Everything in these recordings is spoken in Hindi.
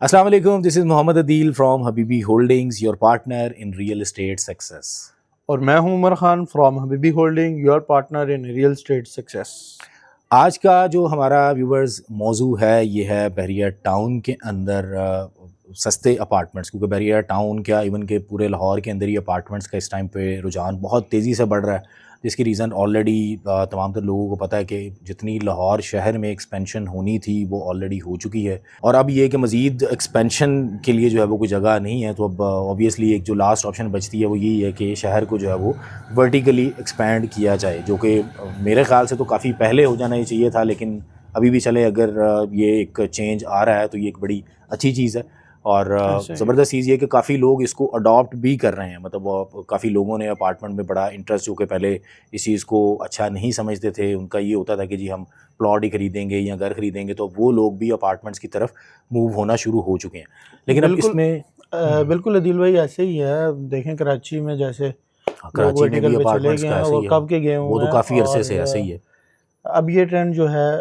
Assalamu alaikum. This is Muhammad Adil from Habibi Holdings, your partner in real estate success. और मैं हूं Umar Khan from Habibi holding, your partner in real estate success. आज का जो हमारा व्यूवर्स मौजू है ये है बहरिया टाउन के अंदर सस्ते अपार्टमेंट्स, क्योंकि बहरिया टाउन क्या इवन के पूरे लाहौर के अंदर ही अपार्टमेंट्स का इस टाइम पे रुझान बहुत तेज़ी से बढ़ रहा है, जिसकी रीज़न ऑलरेडी तमाम तर लोगों को पता है कि जितनी लाहौर शहर में एक्सपेंशन होनी थी वो ऑलरेडी हो चुकी है, और अब ये कि मज़ीद एक्सपेंशन के लिए जो है वो कोई जगह नहीं है। तो अब ऑब्वियसली एक जो लास्ट ऑप्शन बचती है वो यही है कि शहर को जो है वो वर्टिकली एक्सपैंड किया जाए, जो कि मेरे ख़्याल से तो काफ़ी पहले हो जाना ही चाहिए था, लेकिन अभी भी चले अगर ये एक चेंज आ रहा है तो ये एक बड़ी अच्छी चीज़ है। और ज़बरदस्त चीज़ ये कि काफ़ी लोग इसको अडॉप्ट भी कर रहे हैं, मतलब काफ़ी लोगों ने अपार्टमेंट में बड़ा इंटरेस्ट, जो कि पहले इस चीज़ को अच्छा नहीं समझते थे, उनका ये होता था कि जी हम प्लॉट ही खरीदेंगे या घर खरीदेंगे, तो वो लोग भी अपार्टमेंट्स की तरफ मूव होना शुरू हो चुके हैं। लेकिन अब इसमें बिल्कुल अदिल भाई ऐसे ही है। देखें कराची में जैसे लोग कराची में भी वर्टिकल पे चले अपार्टमेंट्स गए का हैं, ऐसे वो ही है, कब के गए वो हुए तो हैं। काफ़ी अरसे से और ऐसे ही है। अब ये ट्रेंड जो है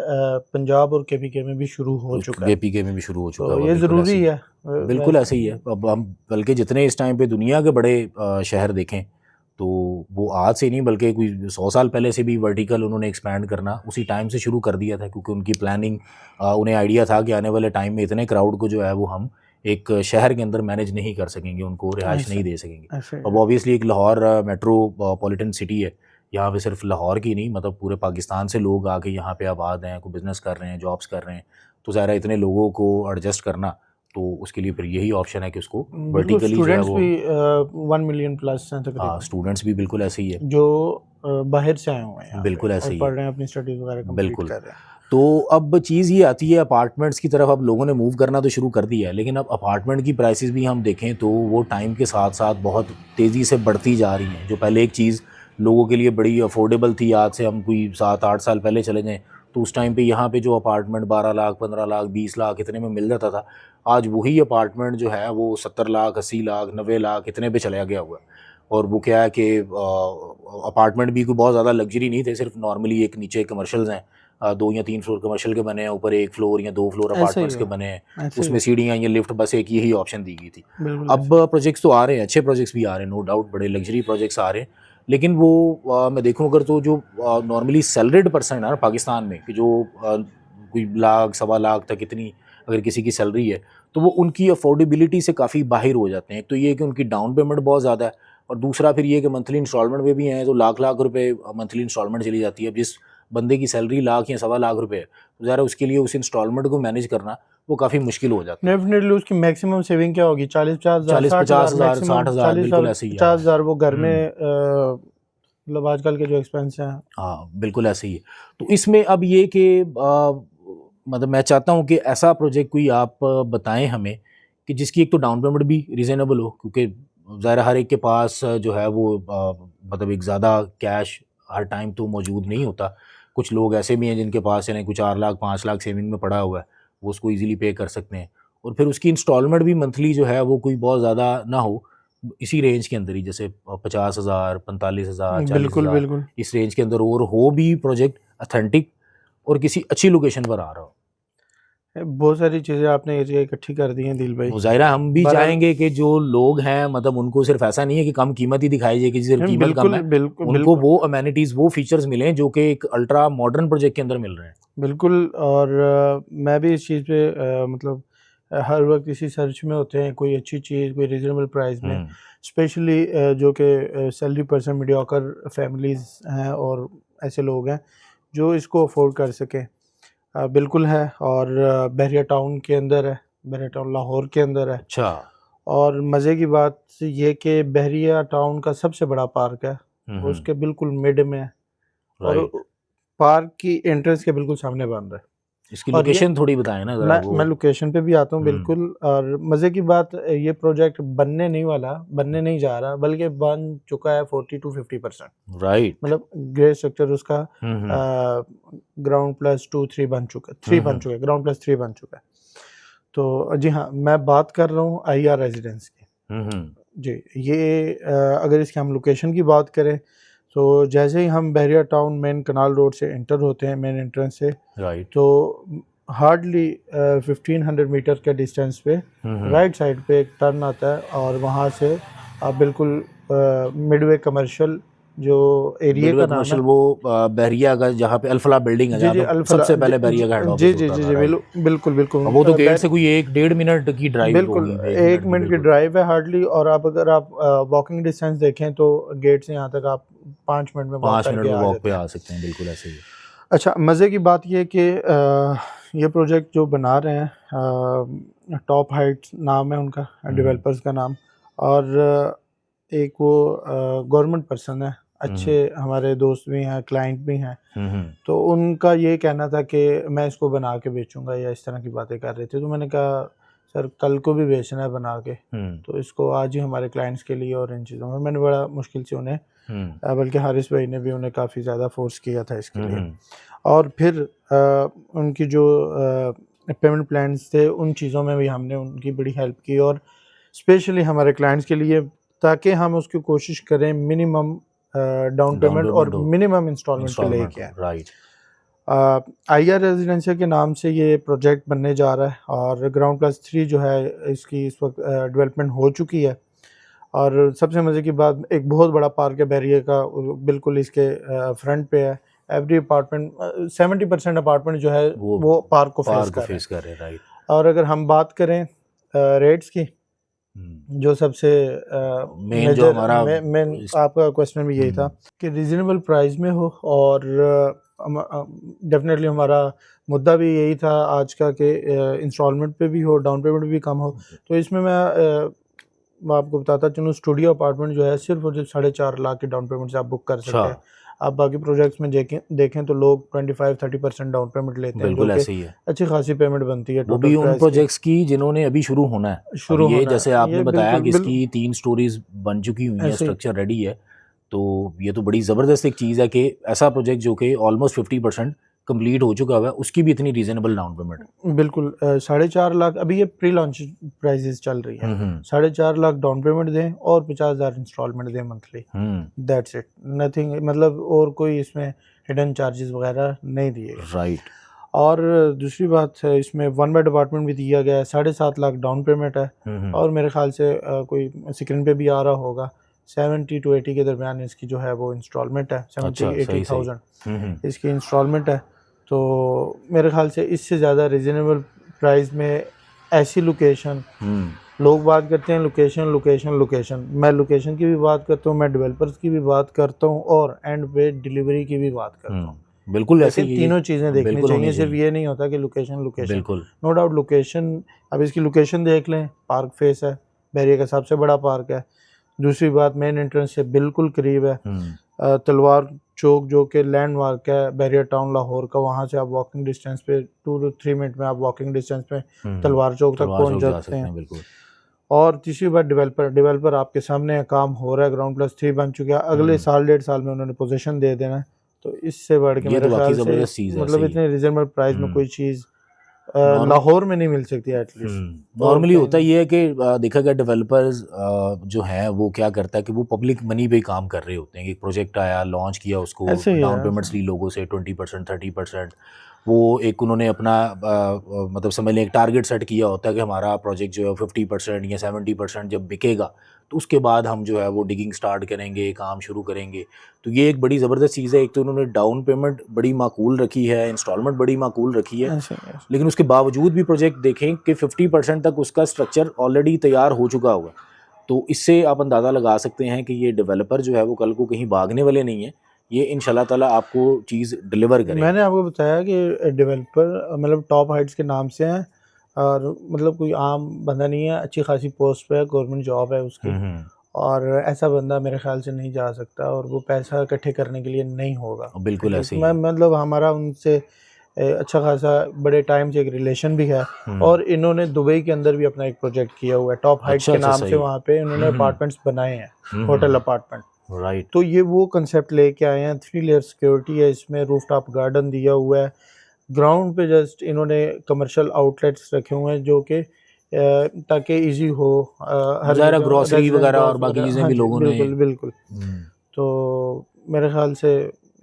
पंजाब और केपीके में भी शुरू हो चुका है, केपीके में भी शुरू हो चुका तो है, ये बिल्कुल ऐसे ज़रूरी ही है। बिल्कुल ऐसे ही है। अब हम बल्कि जितने इस टाइम पे दुनिया के बड़े शहर देखें तो वो आज से नहीं बल्कि कोई 100 साल पहले से भी वर्टिकल उन्होंने एक्सपैंड करना उसी टाइम से शुरू कर दिया था, क्योंकि उनकी प्लानिंग, उन्हें आइडिया था कि आने वाले टाइम में इतने क्राउड को जो है वो हम एक शहर के अंदर मैनेज नहीं कर सकेंगे, उनको रिहाइश नहीं दे सकेंगे। ऐसे अब ऑब्वियसली एक लाहौर मेट्रोपॉलिटन सिटी है, यहाँ पे सिर्फ लाहौर की नहीं मतलब पूरे पाकिस्तान से लोग आके यहाँ पे आबाद हैं, कोई बिज़नेस कर रहे हैं, जॉब्स कर रहे हैं, तो ज़ाहिर है इतने लोगों को एडजस्ट करना, तो उसके लिए फिर यही ऑप्शन है कि उसको बिल्कुल वर्टिकली जो है स्टूडेंट्स वो। भी 1 मिलियन प्लस हैं हाँ, तकरीबन, स्टूडेंट्स भी बिल्कुल ऐसे ही है, जो बाहर से आए हुए हैं यहाँ पे बिल्कुल ऐसे और ही पढ़ है, रहे हैं, अपनी स्टडीज़ वगैरह कंप्लीट बिल्कुल। कर रहे हैं। तो अब चीज़ ये आती है अपार्टमेंट्स की तरफ, अब लोगों ने मूव करना तो शुरू कर दिया है, लेकिन अब अपार्टमेंट की प्राइसेस भी हम देखें तो वो टाइम के साथ साथ बहुत तेज़ी से बढ़ती जा रही हैं। जो पहले एक चीज़ लोगों के लिए बड़ी अफोर्डेबल थी, आज से हम कोई 7-8 साल पहले चले जाएँ तो उस टाइम पे यहाँ पे जो अपार्टमेंट 12 लाख, 15 लाख, 20 लाख इतने में मिल जाता था, आज वही अपार्टमेंट जो है वो 70 लाख, 80 लाख, 90 लाख इतने पे चला गया हुआ है। और वो क्या है कि अपार्टमेंट भी कोई बहुत ज़्यादा लग्जरी नहीं थे, सिर्फ नॉर्मली एक नीचे कमर्शियल्स हैं, 2 या 3 फ्लोर कमर्शियल के बने हैं, ऊपर 1 फ्लोर या 2 फ्लोर ऐसे ही अपार्टमेंट्स के है, बने हैं, ऐसे ही उसमें है, सीढ़ियाँ या लिफ्ट, बस एक यही ऑप्शन दी गई थी। बिल्कुल अब ऐसे ही। प्रोजेक्ट्स तो आ रहे हैं, अच्छे प्रोजेक्ट्स भी आ रहे हैं, नो डाउट बड़े लग्जरी प्रोजेक्ट्स आ रहे हैं, लेकिन वो मैं देखूँ अगर तो जो नॉर्मली सैलरीड पर्सन है ना पाकिस्तान में, कि जो कोई लाख, सवा लाख तक इतनी अगर किसी की सैलरी है, तो वो उनकी अफोर्डेबिलिटी से काफ़ी बाहर हो जाते हैं। एक तो ये कि उनकी डाउन पेमेंट बहुत ज़्यादा है, और दूसरा फिर ये कि मंथली इंस्टॉलमेंट में भी हैं तो लाख लाख रुपए मंथली इंस्टॉलमेंट चली जाती है। अब जिस बंदे की सैलरी लाख या सवा लाख रुपए है, तो ज़रा उसके लिए उस इंस्टॉलमेंट को मैनेज करना वो काफ़ी मुश्किल हो जाता है। डेफिनेटली उसकी मैक्सिमम सेविंग क्या होगी? 40-50 हज़ार, 40-50 60 हज़ार, हज़ार, मैक्सिमम 60 हज़ार 40 बिल्कुल और ऐसे ही है। 50 हज़ार वो घर में हम्म, मतलब आजकल के जो एक्सपेंस हैं। हाँ बिल्कुल ऐसे ही है। तो इसमें अब ये कि मतलब मैं चाहता हूँ कि ऐसा प्रोजेक्ट कोई आप बताएं हमें कि जिसकी एक तो डाउन पेमेंट भी रिजनेबल हो, क्योंकि ज़ाहिर है हर एक के पास जो है वो मतलब एक ज़्यादा कैश हर टाइम तो मौजूद नहीं होता। कुछ लोग ऐसे भी हैं जिनके पास यानी कुछ 4 लाख 5 लाख सेविंग में पड़ा हुआ है, वो उसको ईजिली पे कर सकते हैं, और फिर उसकी इंस्टॉलमेंट भी मंथली जो है वो कोई बहुत ज़्यादा ना हो, इसी रेंज के अंदर ही, जैसे 50 हज़ार, 45 हज़ार, चालीस बिल्कुल हज़ार बिल्कुल। इस रेंज के अंदर, और हो भी प्रोजेक्ट अथेंटिक और किसी अच्छी लोकेशन पर आ रहा हो। बहुत सारी चीज़ें आपने ये इकट्ठी कर दी हैं दिल भाई। वो ज़ाहिर है हम भी बहरहाल चाहेंगे कि जो लोग हैं मतलब उनको सिर्फ ऐसा नहीं है कि कम कीमत ही दिखाई जाए कि सिर्फ कीमत कम बिल्कुल है, बिल्कुल उनको बिल्कुल वो अमेनिटीज़ वो फीचर्स मिलें जो कि एक अल्ट्रा मॉडर्न प्रोजेक्ट के अंदर मिल रहे हैं। बिल्कुल। और मैं भी इस चीज़ पे मतलब हर वक्त इसी सर्च में होते हैं, कोई अच्छी चीज़, कोई रीज़नेबल प्राइस में, हम्म, स्पेशली जो कि सैलरी पर्सन मीडियोकर फैमिलीज़ हैं और ऐसे लोग हैं जो इसको अफोर्ड कर सकें। बिल्कुल है। और बहरिया टाउन के अंदर है, बहरिया टाउन लाहौर के अंदर है। अच्छा। और मज़े की बात ये कि बहरिया टाउन का सबसे बड़ा पार्क है, हम्म, उसके बिल्कुल मिड में है, और राइट। पार्क की एंट्रेंस के बिल्कुल सामने बन रहा है। इसकी और ये लोकेशन थोड़ी बताएं ना ज़रा वो। मैं लोकेशन पे भी आता हूँ हम्म, बिल्कुल। और मज़े की बात, ये प्रोजेक्ट बनने नहीं वाला, बनने नहीं जा रहा, बल्कि बन चुका है 40-50%। राइट। मतलब ग्रे स्ट्रक्चर उसका हम्म, ग्राउंड प्लस 2-3 बन चुका है, 3 बन हम्म, चुका है, ग्राउंड प्लस 3 बन चुका है। तो जी हाँ, मैं बात कर रहा हूँ आईआर रेजिडेंस की। हम्म, जी, ये अगर इसकी हम लोकेशन की बात करें तो जैसे ही हम बहरिया टाउन मेन कनाल रोड से एंटर होते हैं, मेन एंट्रेंस से, राइट। तो हार्डली 1500 मीटर के डिस्टेंस पे राइट साइड पे एक टर्न आता है और वहाँ से आप बिल्कुल मिडवे कमर्शियल जो एरिया मिडवे का नाम है, कमर्शियल वो बहरिया का जहाँ पे अल्फला बिल्डिंग है, जी जहाँ जी पे अल्फला, सबसे पहले बहरिया का हेड जी ऑफिस जी होता जी था, जी राइट। बिल्कुल बिल्कुल अब वो तो गेट बैर- से कोई 1-1.5 मिनट की ड्राइव बिल्कुल होगी, 1 1 मिनट की, मिनट की बिल्कुल। ड्राइव है हार्डली। और आप अगर आप वॉकिंग डिस्टेंस देखें तो गेट से यहाँ तक आप 5 मिनट में वॉक 5 मिनट करके में आ वॉक जाते पे हैं। आ सकते हैं, बिल्कुल ऐसे ही है। अच्छा, मज़े की बात ये है कि ये प्रोजेक्ट जो बना रहे हैं टॉप हाइट्स नाम है उनका, डेवलपर्स का नाम, और एक वो गवर्नमेंट पर्सन है, अच्छे हमारे दोस्त भी हैं, क्लाइंट भी हैं। तो उनका ये कहना था कि मैं इसको बना के बेचूंगा या इस तरह की बातें कर रहे थे। तो मैंने कहा सर कल को भी बेचना है बना के, तो इसको आज ही हमारे क्लाइंट्स के लिए और इन चीज़ों में। मैंने बड़ा मुश्किल से उन्हें बल्कि हारिस भाई ने भी उन्हें काफ़ी ज़्यादा फोर्स किया था इसके लिए। और फिर उनकी जो पेमेंट प्लान्स थे उन चीज़ों में भी हमने उनकी बड़ी हेल्प की, और स्पेशली हमारे क्लाइंट्स के लिए, ताकि हम उसकी कोशिश करें मिनिमम डाउन पेमेंट और हो, मिनिमम इंस्टॉलमेंट पे इंस्टॉलमेंट लेके आए। राइट। आईआर रेजिडेंशियल के नाम से ये प्रोजेक्ट बनने जा रहा है और ग्राउंड+3 जो है इसकी इस वक्त डेवलपमेंट हो चुकी है। और सबसे मज़े की बात, एक बहुत बड़ा पार्क है बैरियर का, बिल्कुल इसके फ्रंट पे है। एवरी अपार्टमेंट 70% अपार्टमेंट जो है वो पार्क को फेस कर रहे हैं, राइट। और अगर हम बात करें रेट्स की, जो सबसे मेन जो हमारा मेन आपका क्वेश्चन भी यही था कि रीजनेबल प्राइस में हो, और डेफिनेटली हमारा मुद्दा भी यही था आज का कि इंस्टॉलमेंट पे भी हो, डाउन पेमेंट भी कम हो। तो इसमें मैं आपको बताता चलूँ, स्टूडियो अपार्टमेंट जो है सिर्फ और सिर्फ 4.5 लाख के डाउन पेमेंट से आप बुक कर सकते हैं। आप बाकी प्रोजेक्ट्स में देखें तो लोग 25-30% डाउन पेमेंट लेते हैं, जो कि अच्छी खासी पेमेंट बनती है। वो भी उन प्रोजेक्ट्स की जिन्होंने अभी शुरू होना है। शुरू ये होना जैसे है, आपने बताया कि इसकी 3 स्टोरीज बन चुकी हुई हैं, स्ट्रक्चर रेडी है, तो ये तो बड़ी ज़बरदस्त एक चीज़ है कि ऐसा प्रोजेक्ट जो कि ऑलमोस्ट 50% कंप्लीट हो चुका हुआ है, उसकी भी इतनी रीजनेबल डाउन पेमेंट। बिल्कुल 4.5 लाख अभी ये प्री लॉन्च प्राइसेस चल रही है। 4.5 लाख डाउन पेमेंट दें और 50,000 इंस्टॉलमेंट दें मंथली, दैट्स इट, नथिंग, मतलब और कोई इसमें हिडन चार्जेस वगैरह नहीं दिए, राइट। और दूसरी बात है, इसमें 1 बेड अपार्टमेंट भी दिया गया है, 7.5 लाख डाउन पेमेंट है, और मेरे ख्याल से कोई स्क्रीन पे भी आ रहा होगा 70 to 80 के दरमियान इसकी जो है वो इंस्टॉलमेंट है, 70-80,000 इसकी इंस्टॉलमेंट है। तो मेरे ख्याल से इससे ज़्यादा रिजनेबल प्राइस में ऐसी लोकेशन, लोग बात करते हैं लोकेशन लोकेशन लोकेशन, मैं लोकेशन की भी बात करता हूँ, मैं डेवलपर्स की भी बात करता हूँ, और एंड पे डिलीवरी की भी बात करता हूँ। बिल्कुल ऐसे ही तीनों चीज़ें देखनी चाहिए, सिर्फ ये नहीं होता कि लोकेशन लोकेशन। बिल्कुल, नो डाउट लोकेशन, अब इसकी लोकेशन देख लें, पार्क फेस है, बैरिया का सबसे बड़ा पार्क है। दूसरी बात, मेन एंट्रेंस से बिल्कुल करीब है। तलवार चौक जो कि लैंडमार्क है बैरिया टाउन लाहौर का, वहाँ से आप वॉकिंग डिस्टेंस पे 2 to 3 मिनट में आप वॉकिंग डिस्टेंस पे तलवार चौक तक पहुँच जाते हैं। बिल्कुल। और तीसरी बात, डेवलपर आपके सामने काम हो रहा है, ग्राउंड+3 बन चुका है, अगले साल 1.5 साल में उन्होंने पोजीशन दे देना है। तो इससे बढ़ के मेरे ख्याल से मतलब इतने रिजनेबल प्राइस में कोई चीज़ लाहौर में नहीं मिल सकती एटलीस्ट। नॉर्मली होता ये है कि देखा गया डेवलपर्स जो है वो क्या करता है कि वो पब्लिक मनी पे काम कर रहे होते हैं। एक प्रोजेक्ट आया, लॉन्च किया, उसको डाउन पेमेंट्स ली लोगों से 20% 30%, वो एक उन्होंने अपना मतलब समझ लें एक टारगेट सेट किया होता है कि हमारा प्रोजेक्ट जो है 50% या 70% जब बिकेगा तो उसके बाद हम जो है वो डिगिंग स्टार्ट करेंगे, काम शुरू करेंगे। तो ये एक बड़ी ज़बरदस्त चीज़ है। एक तो उन्होंने डाउन पेमेंट बड़ी माकूल रखी है, इंस्टॉलमेंट बड़ी माकूल रखी है, लेकिन उसके बावजूद भी प्रोजेक्ट देखें कि 50% तक उसका स्ट्रक्चर ऑलरेडी तैयार हो चुका हुआ। तो इससे आप अंदाज़ा लगा सकते हैं कि ये डेवलपर जो है वो कल को कहीं भागने वाले नहीं है, ये इंशाल्लाह ताला आपको चीज़ डिलीवर करेंगे। मैंने आपको बताया कि डेवलपर मतलब टॉप हाइट्स के नाम से हैं, और मतलब कोई आम बंदा नहीं है, अच्छी खासी पोस्ट पे है, गवर्नमेंट जॉब है उसकी, और ऐसा बंदा मेरे ख्याल से नहीं जा सकता, और वो पैसा इकट्ठे करने के लिए नहीं होगा। बिल्कुल ऐसे ही मैं मतलब हमारा उनसे अच्छा खासा बड़े टाइम से एक रिलेशन भी है, और इन्होंने दुबई के अंदर भी अपना एक प्रोजेक्ट किया हुआ है टॉप हाइट्स के नाम से, वहाँ पे इन्होंने अपार्टमेंट्स बनाए हैं, होटल अपार्टमेंट। राइट। तो ये वो कंसेप्ट लेके आए हैं, 3 लेयर सिक्योरिटी है इसमें, रूफटॉप गार्डन दिया हुआ है, ग्राउंड पे जस्ट इन्होंने कमर्शियल आउटलेट्स रखे हुए हैं जो कि ताकि इजी हो हर जगह ग्रोसरी वगैरह और बाकी चीज़ें भी लोगों ने बिल्कुल। तो मेरे ख्याल से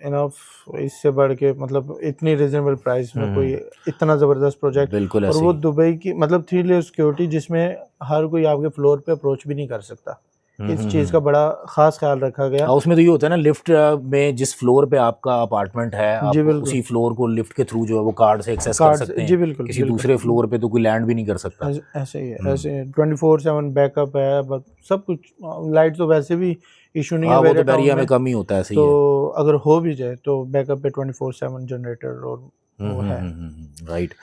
इनफ, इससे बढ़ के मतलब इतनी रिजनेबल प्राइस में कोई इतना ज़बरदस्त प्रोजेक्ट, बिल्कुल और ऐसे वो ही। दुबई की मतलब 3 लेयर सिक्योरिटी जिसमें हर कोई आपके फ्लोर पे अप्रोच भी नहीं कर सकता। इस चीज़ का बड़ा ख़ास ख्याल रखा गया। और उसमें तो ये होता है ना, लिफ्ट में जिस फ्लोर पे आपका अपार्टमेंट है, जी आप बिल्कुल, उसी फ्लोर को लिफ्ट के थ्रू जो है वो कार्ड से एक्सेस कर कार्ड सकते से, जी हैं। बिल्कुल, किसी बिल्कुल। दूसरे फ्लोर पे तो कोई लैंड भी नहीं कर सकता। ऐसे ही है, ऐसे ही है। 24/7 बैकअप है, बस सब कुछ। लाइट तो वैसे भी इशू नहीं है हाँ, वो तो वेरिया टाउन बैरिया में में, कम ही होता है, ऐसे ही है। तो अगर हो भी जाए तो बैकअप पे 24/7 जनरेटर और वो है। राइट।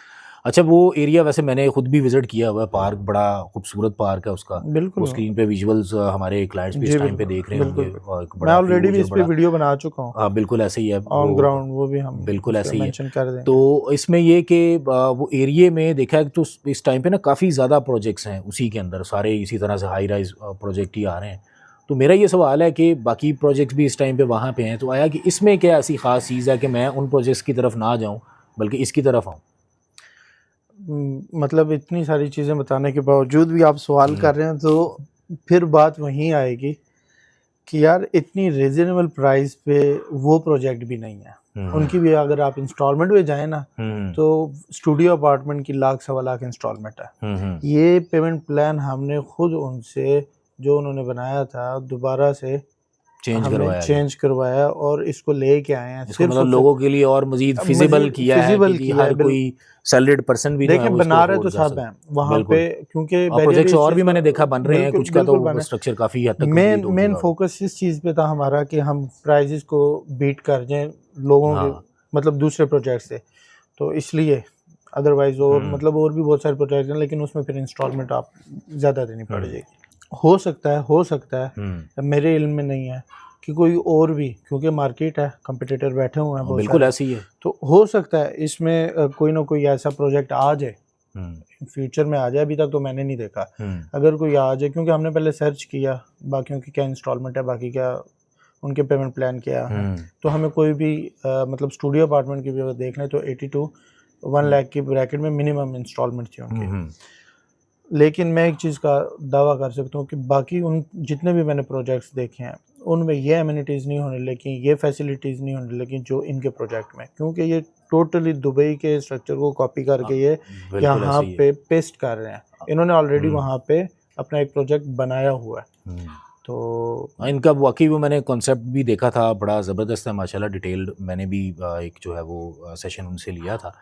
अच्छा, वो एरिया वैसे मैंने खुद भी विजिट किया हुआ है, पार्क बड़ा खूबसूरत पार्क है उसका। बिल्कुल। वो स्क्रीन पे विजुअल्स हमारे क्लाइंट्स भी जी इस टाइम पे बिल्कुल, देख रहे बिल्कुल, होंगे, और एक मैं बड़ा ऑलरेडी भी ह्यूज और इस पे बड़ा। वीडियो बना चुका हूँ, हाँ, बिल्कुल ऐसे ही है ऑन वो। ग्राउंड, वो भी हम बिल्कुल उस पे ऐसे ही है। मेंशन कर देंगे। तो इसमें ये कि वो एरिया में देखा है तो इस टाइम पे ना काफ़ी ज़्यादा प्रोजेक्ट्स हैं उसी के अंदर, सारे इसी तरह से हाई राइज प्रोजेक्ट ही आ रहे हैं। तो मेरा ये सवाल है कि बाकी प्रोजेक्ट्स भी इस टाइम पे वहाँ पे हैं, तो आया कि इसमें क्या ऐसी ख़ास चीज़ है कि मैं उन प्रोजेक्ट्स की तरफ ना जाऊँ बल्कि इसकी तरफ आऊँ? मतलब इतनी सारी चीज़ें बताने के बावजूद भी आप सवाल कर रहे हैं, तो फिर बात वहीं आएगी कि यार इतनी रीज़नेबल प्राइस पे वो प्रोजेक्ट भी नहीं है। उनकी भी अगर आप इंस्टॉलमेंट में जाएँ ना, तो स्टूडियो अपार्टमेंट की लाख सवा लाख इंस्टॉलमेंट है। ये पेमेंट प्लान हमने खुद उनसे, जो उन्होंने बनाया था, दोबारा से चेंज हमने करवाया गया। चेंज करवाया और इसको लेके आए हैं इसको सिर्फ मतलब और लोगों के लिए और मज़ीद सिर्फ फिज़िबल मज़ीद किया है फिजिबल कि किया हर है। कोई सैलरीड पर्सन भी जो है देखिए वो इसको बना रहे तो अफ़ोर्ड कर सब हैं सके। वहाँ पे, बिल्कुल। क्योंकि और बैरियर प्रोजेक्ट्स इस और भी चीज़ का मैंने देखा बन रहे हैं, बिल्कुल, कुछ का बिल्कुल तो बना। स्ट्रक्चर काफ़ी हद तक मेन कंप्लीट हो मेन चुका है। फोकस इस चीज़ पे था हमारा कि हम प्राइजेस को बीट कर जाएँ लोगों के, हाँ। मतलब दूसरे प्रोजेक्ट से, तो इसलिए। अदरवाइज़ और मतलब और भी बहुत सारे प्रोजेक्ट हैं, लेकिन उसमें फिर इंस्टॉलमेंट आप ज़्यादा देनी पड़ जाएगी। हो सकता है, मेरे इल्म में नहीं है कि कोई और भी, क्योंकि मार्केट है, कंपटीटर बैठे हुए हैं बहुत बिल्कुल सारे, ऐसे ही है। तो हो सकता है इसमें कोई ना कोई ऐसा प्रोजेक्ट आ जाए, फ्यूचर में आ जाए। अभी तक तो मैंने नहीं देखा। अगर कोई आ जाए, क्योंकि हमने पहले सर्च किया बाकियों की क्या इंस्टॉलमेंट है, बाकी क्या उनके पेमेंट प्लान क्या है, तो हमें कोई भी मतलब स्टूडियो अपार्टमेंट की भी अगर देख लें तो 80 टू 1 लाख की ब्रैकेट में मिनिमम इंस्टॉलमेंट थी उनकी। लेकिन मैं एक चीज़ का दावा कर सकता हूँ कि बाकी उन जितने भी मैंने प्रोजेक्ट्स देखे हैं, उनमें ये एमिनिटीज़ नहीं होने, लेकिन ये फैसिलिटीज़ नहीं होने, लेकिन जो इनके प्रोजेक्ट में, क्योंकि ये टोटली दुबई के स्ट्रक्चर को कॉपी करके ये बिल्कुल यहाँ ऐसे ही है। पे पेस्ट कर रहे हैं। इन्होंने ऑलरेडी वहाँ पे अपना एक प्रोजेक्ट बनाया हुआ है, तो इनका वाकई वो मैंने कॉन्सेप्ट भी देखा था, बड़ा ज़बरदस्त है माशाल्लाह, डिटेल्ड। मैंने भी एक जो है वो सेशन उनसे लिया था।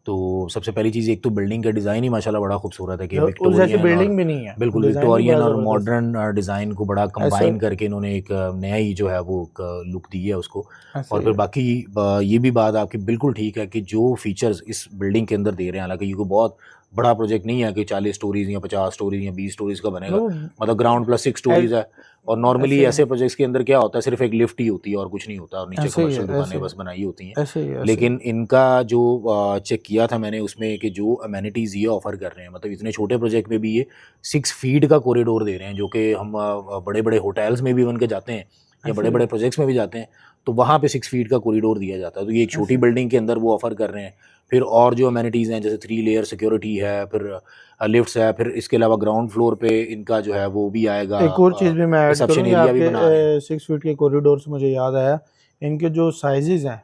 तो सबसे पहली चीज़, एक तो बिल्डिंग का डिज़ाइन ही माशाल्लाह बड़ा खूबसूरत है कि उस जैसी विक्टोरियन और बिल्डिंग भी नहीं है, बिल्कुल डिज़ाइन ही बड़ा विक्टोरियन और ज़बरदस्त मॉडर्न डिज़ाइन को बड़ा है। ऐसा कंबाइन करके इन्होंने एक नया ही जो है वो एक लुक दी है उसको। ऐसा और ही फिर है। बाकी ये भी बात आपकी बिल्कुल ठीक है कि जो फीचर्स इस बिल्डिंग के अंदर दे रहे हैं, हालांकि ये कोई बहुत बड़ा प्रोजेक्ट नहीं है कि 40 स्टोरीज या 50 स्टोरीज या 20 स्टोरीज का बनेगा, वो मतलब ग्राउंड प्लस 6 स्टोरीज है। और नॉर्मली ऐसे ऐसे प्रोजेक्ट्स के अंदर क्या होता है, सिर्फ एक लिफ्ट ही होती है और कुछ नहीं होता, और नीचे ऐसे ही है, कमर्शियल ऐसे दुकानें ही बस बनाई होती हैं। ऐसे ही है, ऐसे ही लेकिन इनका जो चेक किया था मैंने उसमें कि जो अमेनिटीज़ ये ऑफ़र कर रहे हैं, मतलब इतने छोटे प्रोजेक्ट में भी ये 6 फीट का कॉरिडोर दे रहे हैं, जो कि हम बड़े बड़े होटल्स में भी बन के जाते हैं या बड़े बड़े प्रोजेक्ट्स में भी जाते हैं, तो वहाँ पे 6 फीट का कॉरिडोर दिया जाता है। तो ये एक छोटी बिल्डिंग के अंदर वो ऑफ़र कर रहे हैं। फिर और जो अमेनिटीज़ हैं, जैसे 3 लेयर सिक्योरिटी है, फिर लिफ्ट्स है, फिर इसके अलावा ग्राउंड फ्लोर पे इनका जो है वो भी आएगा, एक और चीज़ भी मैं ऐड रिसेप्शन करूँ, ये एरिया भी बना रहे हैं। आपके 6 फीट के कॉरिडोर से मुझे याद आया, इनके जो साइजेज़ हैं,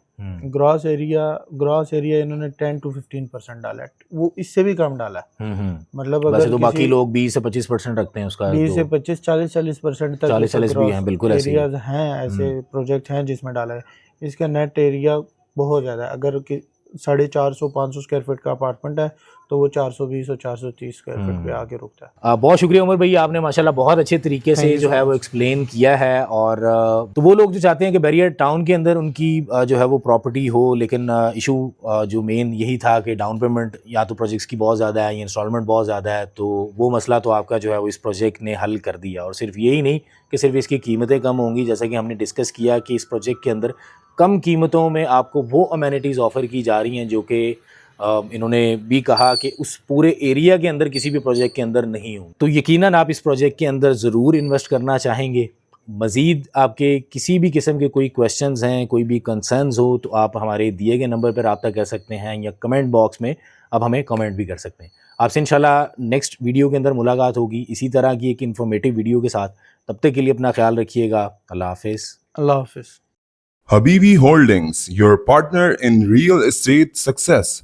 ग्रॉस एरिया इन्होंने 10 टू 15% डाला है, वो इससे भी कम डाला है। मतलब वैसे अगर तो बाकी किसी लोग 20 से 25% रखते हैं उसका, 20 से तो 25, 40% तक 40-40 भी ग्रॉस हैं, बिल्कुल ऐसे ही है। एरियाज़ हैं, ऐसे प्रोजेक्ट हैं जिसमें डाला है। इसका नेट एरिया बहुत ज़्यादा है। अगर कि 450-500 स्क्वायर फीट का अपार्टमेंट है, तो वो 420 और 430 स्क्वायर फीट पे आके रुकता है। बहुत शुक्रिया उमर भैया, आपने माशाल्लाह बहुत अच्छे तरीके थैंक से यू जो सो है वो मच। एक्सप्लेन किया है। और तो वो लोग जो चाहते हैं कि बैरियर टाउन के अंदर उनकी जो है वो प्रॉपर्टी हो, लेकिन इशू जो मेन यही था कि डाउन पेमेंट या तो प्रोजेक्ट्स की बहुत ज़्यादा है या इंस्टॉलमेंट बहुत ज़्यादा है, तो वो मसला तो आपका जो है वो इस प्रोजेक्ट ने हल कर दिया। और सिर्फ यही नहीं कि सिर्फ इसकी कीमतें कम होंगी, जैसा कि हमने डिस्कस किया कि इस प्रोजेक्ट के अंदर कम कीमतों में आपको वो अमेनिटीज़ ऑफ़र की जा रही हैं जो कि इन्होंने भी कहा कि उस पूरे एरिया के अंदर किसी भी प्रोजेक्ट के अंदर नहीं हो। तो यकीनन आप इस प्रोजेक्ट के अंदर ज़रूर इन्वेस्ट करना चाहेंगे। मज़ीद आपके किसी भी किस्म के कोई क्वेश्चंस हैं, कोई भी कंसर्न्स हो, तो आप हमारे दिए गए नंबर पर रब्ता कर सकते हैं या कमेंट बॉक्स में आप हमें कमेंट भी कर सकते हैं। आपसे इंशाल्लाह नेक्स्ट वीडियो के अंदर मुलाकात होगी इसी तरह की एक इन्फॉर्मेटिव वीडियो के साथ। तब तक के लिए अपना ख्याल रखिएगा। अल्लाह हाफ़िज़। अल्लाह हाफ़िज़। Habibi Holdings, your partner in real estate success.